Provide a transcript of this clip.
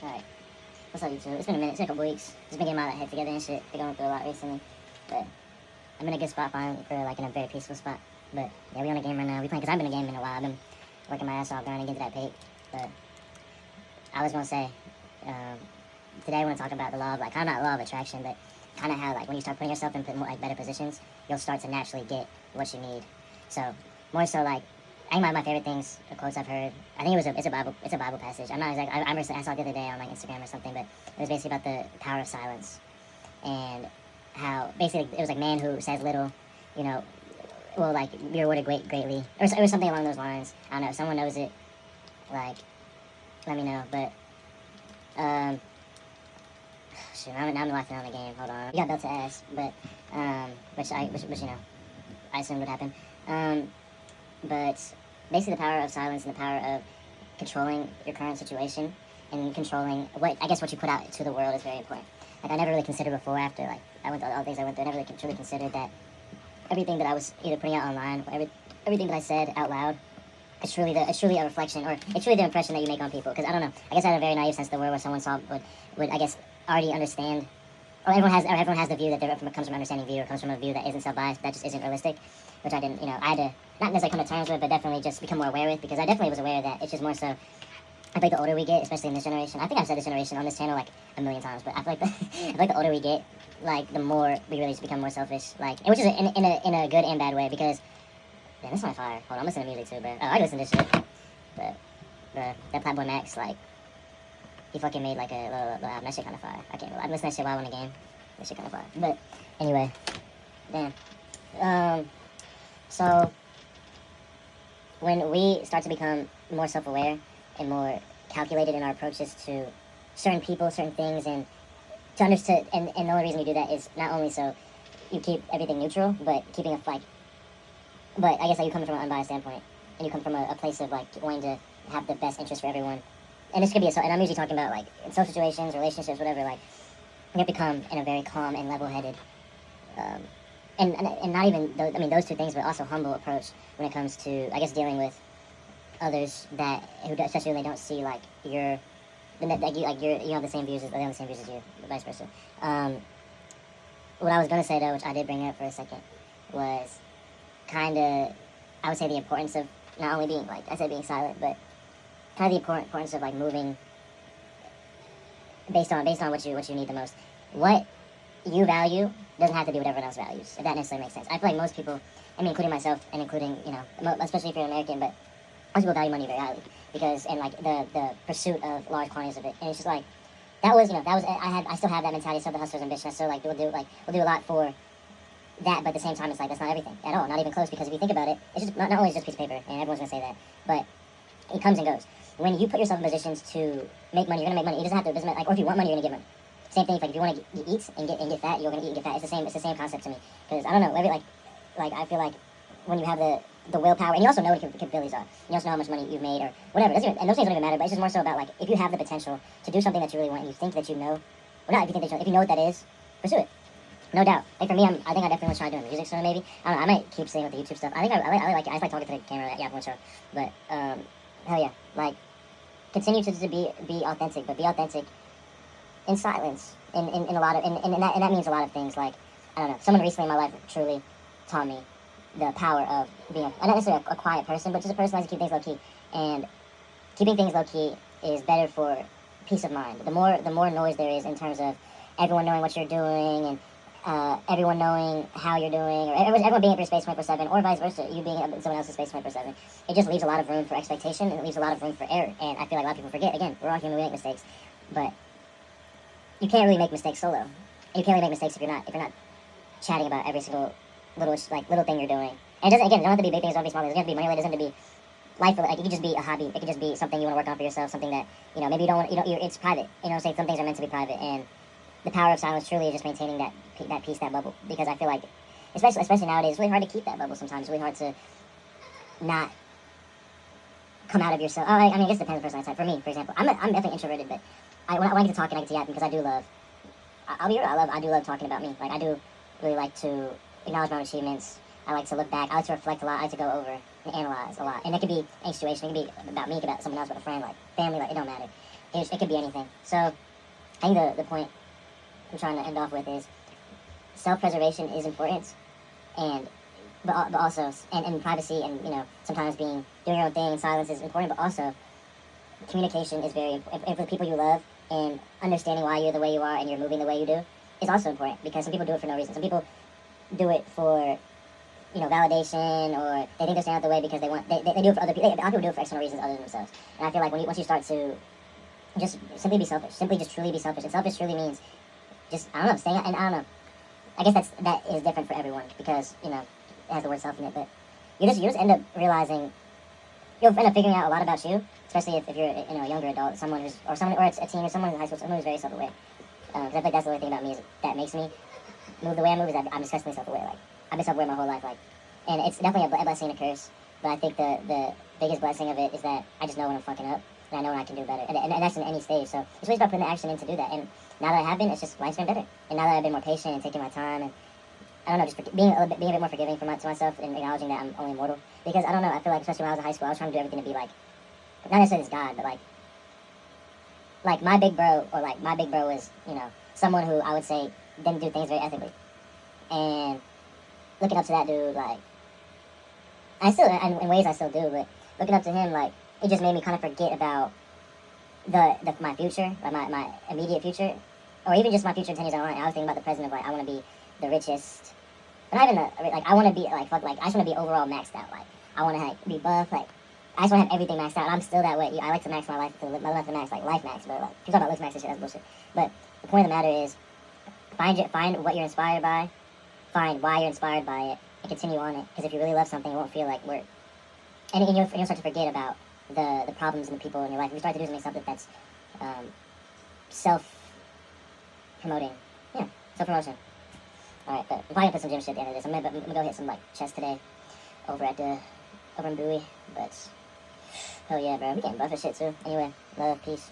Alright. What's up, YouTube? It's been a minute. It's been a couple weeks. Just been getting my head together and shit. Been going through a lot recently. But I'm in a good spot finally for, like, in a very peaceful spot. But, yeah, we on a game right now. We playing, because I've been in a game in a while. I've been working my ass off trying to get to that pate. But I was going to say, today I want to talk about the law of, like, kind of not law of attraction, but kind of how, like, when you start putting yourself in more, like, better positions, you'll start to naturally get what you need. So, more so, like, I think my favorite things, or quotes I've heard, I think it's a Bible passage. I'm not exactly, I saw it the other day on, like, Instagram or something, but it was basically about the power of silence. And how, basically, it was like, man who says little, you know, will, like, be rewarded greatly. Or it was something along those lines. I don't know, if someone knows it, like, let me know. But, shoot, now I'm laughing on the game. Hold on. We got belt to ass, but, which, you know, I assumed would happen. But basically the power of silence and the power of controlling your current situation and controlling what you put out to the world is very important. Like, I never really considered before, after, like, I went through all the things I went through, I never really truly considered that everything that I was either putting out online, or everything that I said out loud, it's truly a reflection, or it's really the impression that you make on people. Because I don't know, I guess I had a very naive sense of the world where someone would I guess already understand, or everyone has the view that comes from an understanding view, or comes from a view that isn't self-biased, that just isn't realistic, which I didn't, you know, I had to not necessarily come to terms with, but definitely just become more aware with, because I definitely was aware that it's just more so, I feel like the older we get, especially in this generation, I think I've said this generation on this channel like a million times, but I feel like the older we get, like, the more we really just become more selfish, like, which is in a good and bad way, because, man, this is my fire. Hold on, I'm listening to music too, bro. Oh, I listen to this shit, but, bro, that Platboy Max, like, he fucking made, like, a little album. That shit kind of fire. I can't lie. I listen to that shit while I win a game. That shit kind of fire. But, anyway, damn. So, when we start to become more self-aware and more calculated in our approaches to certain people, certain things, and to understand, and the only reason we do that is not only so you keep everything neutral, but keeping but I guess, like, you come from an unbiased standpoint, and you come from a place of, like, wanting to have the best interest for everyone. And this could be and I'm usually talking about, like, in social situations, relationships, whatever, like, you have to come in a very calm and level-headed, and not even those two things, but also humble approach when it comes to, I guess, dealing with others especially when they don't see, like, you have the same views as they have the same views as you, vice versa. What I was gonna say, though, which I did bring up for a second, was kind of, I would say, the importance of not only being, like I said, being silent, but kind of the importance of, like, moving based on what you need the most. What you value doesn't have to be what everyone else values, if that necessarily makes sense. I feel like most people, including myself, and including, you know, especially if you're an American, but most people value money very highly, because, and, like, the pursuit of large quantities of it, and it's just like, I still have that mentality, still the hustler's ambition. I still, like, we'll do a lot for that, but at the same time, it's like, that's not everything at all, not even close, because if you think about it, it's just not only is it just a piece of paper, and everyone's gonna say that, but it comes and goes. When you put yourself in positions to make money, you're gonna make money. It doesn't matter, like, or if you want money, you're gonna get money. Same thing, if you want to eat and get fat, you're gonna eat and get fat. It's the same concept to me, because I don't know, like I feel like when you have the willpower, and you also know what your capabilities are, you also know how much money you've made or whatever. And those things don't even matter, but it's just more so about, like, if you have the potential to do something that you really want, and you think that you know, or not, if you know what that is, pursue it. No doubt. Like, for me, I think I definitely want to try doing music soon, maybe. I don't know, I might keep staying with the YouTube stuff. I think I like it. I just like talking to the camera. Yeah, for sure. But, hell yeah. Like, continue to be authentic, but be authentic in silence. In a lot of, and that means a lot of things. Like, I don't know, someone recently in my life truly taught me the power of being, not necessarily a quiet person, but just a person who likes to keep things low-key. And keeping things low-key is better for peace of mind. The more noise there is in terms of everyone knowing what you're doing, and everyone knowing how you're doing, or everyone being at your space 24/7, or vice versa, you being at someone else's space 24/7, it just leaves a lot of room for expectation, and it leaves a lot of room for error. And I feel like a lot of people forget, again, we're all human, we make mistakes, but you can't really make mistakes solo. And you can't really make mistakes if you're not chatting about every single little thing you're doing. And it don't have to be big things, don't have to be small things. It doesn't have to be money, it doesn't have to be life, like, it could just be a hobby. It could just be something you want to work on for yourself, something that, you know, maybe you don't want, it's private. You know, say some things are meant to be private, and the power of silence truly is just maintaining that peace, that bubble. Because I feel like, especially nowadays, it's really hard to keep that bubble sometimes. It's really hard to not come out of yourself. I guess it depends on the person's type. For me, for example, I'm definitely introverted, but when I get to talking, I get to yapping, because I do love, I'll be real, I do love talking about me. Like, I do really like to acknowledge my own achievements. I like to look back. I like to reflect a lot. I like to go over and analyze a lot. And it could be any situation. It could be about me, it could be about someone else, about a friend, like family, like, it don't matter. it could be anything. So I think the point I'm trying to end off with is self-preservation is important, and but also and privacy, and sometimes doing your own thing in silence is important, but also communication is very important. If the people you love, and understanding why you're the way you are and you're moving the way you do is also important, because some people do it for no reason. Some people do it for validation, or they think they're staying out the way because they do it for other people. A lot of people do it for external reasons other than themselves. And I feel like once you start to just simply be selfish, simply just truly be selfish, and selfish truly means just, I don't know, staying out, and I don't know. I guess that is different for everyone, because it has the word self in it, but you just end up realizing, you'll end up figuring out a lot about you, especially if you're a younger adult, or it's a teen, or someone in high school, someone who's very self-aware. Because I feel like that's the only thing about me that makes me move the way I move, is that I'm disgustingly self-aware. Like, I've been self-aware my whole life, and it's definitely a blessing and a curse. But I think the biggest blessing of it is that I just know when I'm fucking up, and I know when I can do better, and that's in any stage. So it's really about putting the action in to do that. And now that I have been, it's just, life's been better. And now that I've been more patient and taking my time, and I don't know, just being a bit more forgiving to myself, and acknowledging that I'm only mortal. Because I don't know, I feel like, especially when I was in high school, I was trying to do everything to be like, not necessarily this God, but like my big bro, or like my big bro was, someone who I would say didn't do things very ethically. And looking up to that dude, like, I still, and in ways I still do, but looking up to him, like, it just made me kind of forget about my future, like my immediate future, or even just my future 10 years down the line. I was thinking about the present of, like, I want to be the richest, but not even like, I want to be, like, I just want to be overall maxed out. Like, I want to, like, be buff, like, I just want to have everything maxed out, and I'm still that way. I like to max my life, not to max, like, life max, but, like, people talk about looks max and shit, that's bullshit. But the point of the matter is, find what you're inspired by, find why you're inspired by it, and continue on it. Because if you really love something, it won't feel like work. And you'll start to forget about the problems and the people in your life. If you start to do something that's self-promoting. Yeah, self-promotion. Alright, but I'm probably gonna put some gym shit at the end of this. I'm gonna go hit some, like, chest today over in Bowie. But hell yeah, bro. I'm getting buff as shit too. Anyway, love, peace.